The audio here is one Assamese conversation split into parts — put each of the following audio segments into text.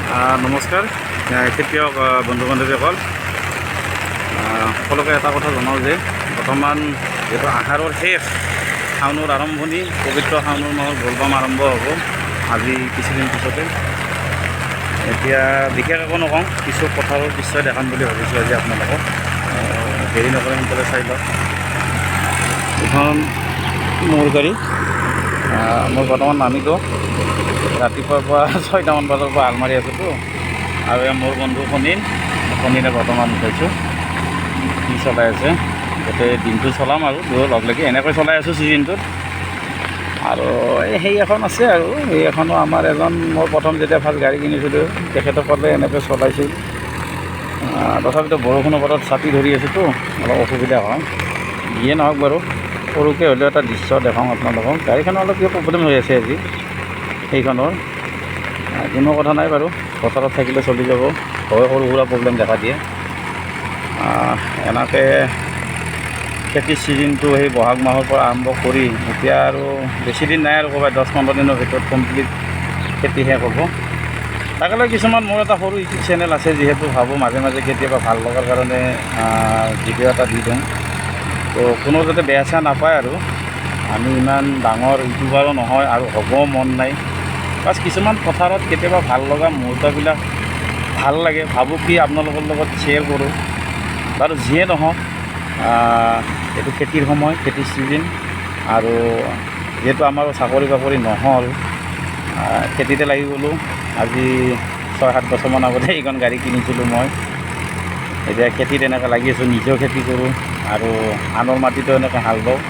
নমস্কাৰ খেতিয়ক বন্ধু বান্ধৱীসকল, সকলোকে এটা কথা জনাওঁ যে বৰ্তমান যিহেতু আহাৰৰ শেষ, শাওনৰ আৰম্ভণি, পবিত্ৰ শাওনৰ মাহৰ বলবম আৰম্ভ হ'ব আজি কিছুদিন পিছতে। এতিয়া বিশেষ একো নকওঁ, কিছু পথাৰৰ দৃশ্য দেখাম বুলি ভাবিছোঁ আজি আপোনালোকক। দেৰি নকৰে সোনকালে চাই লওক। এইখন মোৰ গাড়ী। মই বৰ্তমান নামিলোঁ, ৰাতিপুৱাৰ পৰা 6টামান বজাৰ পৰা আলমাৰি আছোঁতো, আৰু মোৰ বন্ধু ফণীনে বৰ্তমান উঠাইছোঁ, কি চলাই আছে। গোটেই দিনটো চলাম আৰু লগ লাগি এনেকৈ চলাই আছোঁ ছিজনটোত। আৰু সেই এখন আছে, আৰু সেই এখনো আমাৰ মই প্ৰথম যেতিয়া ফাৰ্ষ্ট গাড়ী কিনিছিলোঁ তেখেতসকলে এনেকৈ চলাইছিল। তথাপিতো বৰষুণৰ বতৰত ছাতি ধৰি আছোঁতো, অলপ অসুবিধা হয়। যিয়ে নহওক বাৰু, সৰুকৈ হ'লেও এটা দৃশ্য দেখাওঁ আপোনালোকক। গাড়ীখনৰ অলপ কিবা প্ৰব্লেম হৈ আছে আজি, সেইখনৰ কোনো কথা নাই বাৰু, পথাৰত থাকিলে চলি যাব। হয়, সৰু সুৰা প্ৰব্লেম দেখা দিয়ে। এনেকৈ খেতিৰ ছিজনটো সেই বহাগ মাহৰ পৰা আৰম্ভ কৰি এতিয়া আৰু বেছিদিন নাই, আৰু ক'ৰবাত 10-15 দিনৰ ভিতৰত কমপ্লিট খেতি শেষ হ'ব। তাকে লৈ কিছুমান মোৰ এটা সৰু ইউটিউব চেনেল আছে, যিহেতু ভাবোঁ মাজে মাজে কেতিয়াবা ভাল লগাৰ কাৰণে ভিডিঅ' এটা দি দিওঁ। তো কোনো যাতে বেয়া চেয়া নাপায়, আৰু আমি ইমান ডাঙৰ ইউটিউবাৰো নহয় আৰু হ'বও মন নাই। বাছ কিছুমান পথাৰত কেতিয়াবা ভাল লগা মুহূৰ্তবিলাক ভাল লাগে, ভাবোঁ কি আপোনালোকৰ লগত শ্বেয়াৰ কৰোঁ। বাৰু যিয়ে নহওক, এইটো খেতিৰ সময়, খেতিৰ ছিজন, আৰু যিহেতু আমাৰো চাকৰি বাকৰি নহ'ল, খেতিতে লাগি গ'লোঁ। আজি 6-7 বছৰমান আগতে এইখন গাড়ী কিনিছিলোঁ মই। এতিয়া খেতিত এনেকৈ লাগি আছোঁ, নিজেও খেতি কৰোঁ আৰু আনৰ মাটিতো এনেকৈ হাল বাওঁ।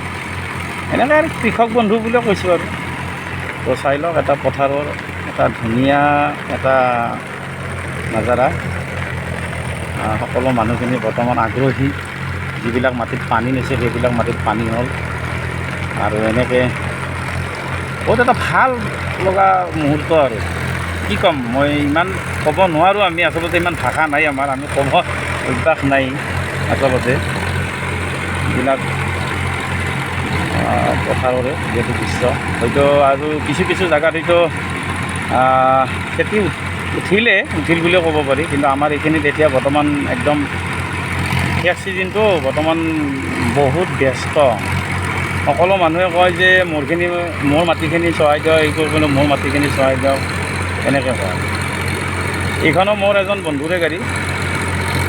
এনেকৈ আৰু কৃষক বন্ধু বুলিও কৈছোঁ আৰু। তো চাই লওক, এটা পথাৰৰ এটা ধুনীয়া এটা নাজাৰা। সকলো মানুহখিনি বৰ্তমান আগ্ৰহী, যিবিলাক মাটিত পানী নাছিল সেইবিলাক মাটিত পানী হ'ল, আৰু এনেকৈ বহুত এটা ভাল লগা মুহূৰ্ত। আৰু কি ক'ম, মই ইমান ক'ব নোৱাৰোঁ। আমি আচলতে ইমান ভাষা নাই আমাৰ, আমি ক'ব অভ্যাস নাই আচলতে। এইবিলাক পথাৰৰে যিহেতু দৃশ্য, হয়তো আৰু কিছু কিছু জেগাত হয়তো খেতি উঠিল বুলিও ক'ব পাৰি, কিন্তু আমাৰ এইখিনিত এতিয়া বৰ্তমান একদম শেষ ছিজনটো, বৰ্তমান বহুত ব্যস্ত। সকলো মানুহে কয় যে মোৰ মাটিখিনি চহাই দিয়ক, এই কৰিব মোৰ মাটিখিনি চহাই দিয়ক, এনেকৈ কয়। এইখনো মোৰ এজন বন্ধুৰে গাড়ী,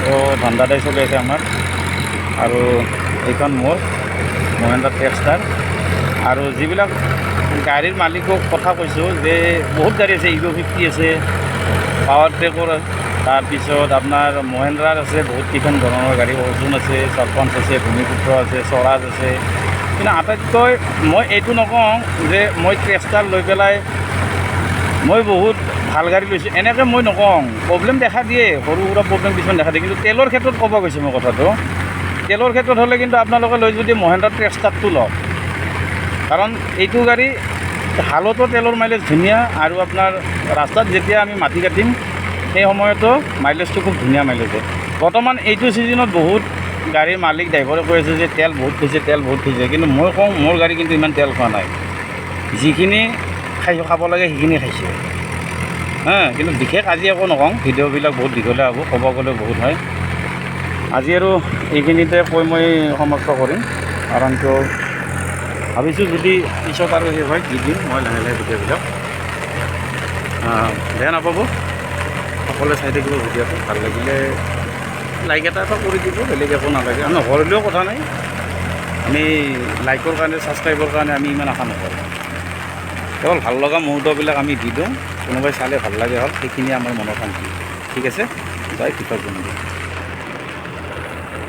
তো ধান্দাদাই চলি আছে আমাৰ। আৰু এইখন মোৰ মহেন্দ্ৰা টেক্সটাৰ। আৰু যিবিলাক গাড়ীৰ মালিকক কথা কৈছোঁ, যে বহুত গাড়ী আছে, ইগ' 50 আছে, পাৱাৰ ট্ৰেকৰ, তাৰপিছত আপোনাৰ মহেন্দ্ৰাৰ আছে বহুত কেইখন ধৰণৰ গাড়ী, অৰ্জুন আছে, সৰপঞ্চ আছে, ভূমিপুত্ৰ আছে, স্বৰাজ আছে। কিন্তু আটাইতকৈ মই এইটো নকওঁ যে মই টেক্সটাৰ লৈ পেলাই মই বহুত ভাল গাড়ী লৈছোঁ, এনেকৈ মই নকওঁ। প্ৰব্লেম দেখা দিয়ে, সৰু সুৰা প্ৰব্লেম কিছুমান দেখা দিয়ে, কিন্তু তেলৰ ক্ষেত্ৰত ক'ব গৈছোঁ মই কথাটো। তেলৰ ক্ষেত্ৰত হ'লে কিন্তু আপোনালোকে লৈ যদি মহেন্দ্ৰা টেক্সটাৰটো লওক, কাৰণ এইটো গাড়ী হালতো তেলৰ মাইলেজ ধুনীয়া, আৰু আপোনাৰ ৰাস্তাত যেতিয়া আমি মাটি কাটিম সেই সময়তো মাইলেজটো খুব ধুনীয়া মাইলেজ হয়। বৰ্তমান এইটো ছিজনত বহুত গাড়ীৰ মালিক ড্ৰাইভাৰে কৈ আছে যে তেল বহুত খাইছে, কিন্তু মই কওঁ মোৰ গাড়ী কিন্তু ইমান তেল খোৱা নাই। যিখিনি খাব লাগে সেইখিনি খাইছে। কিন্তু বিশেষ আজি একো নকওঁ, ভিডিঅ'বিলাক বহুত দীঘলীয়া হ'ব, ক'ব গ'লে বহুত হয়। আজি আৰু এইখিনিতে কৈ মই সমাপ্ত কৰিম, কাৰণ কিয় ভাবিছোঁ যদি পিছত আৰু সেই হয় দি দিম মই লাহে লাহে ভিডিঅ'বিলাক। বেয়া নাপাব, সকলোৱে চাই থাকিব ভিডিঅ'টো। ভাল লাগিলে লাইক এটা কৰি দিব, বেলেগ একো নালাগে। আৰু নকৰিলেও কথা নাই, আমি লাইকৰ কাৰণে, ছাবস্ক্ৰাইবৰ কাৰণে আমি ইমান আশা নকৰোঁ। কেৱল ভাল লগা মুহূৰ্তবিলাক আমি দি দিওঁ, কোনোবাই চালে ভাল লাগে হ'ল, সেইখিনি আমাৰ মনৰ শান্তি। ঠিক আছে, জয় কৃষক বন্ধু।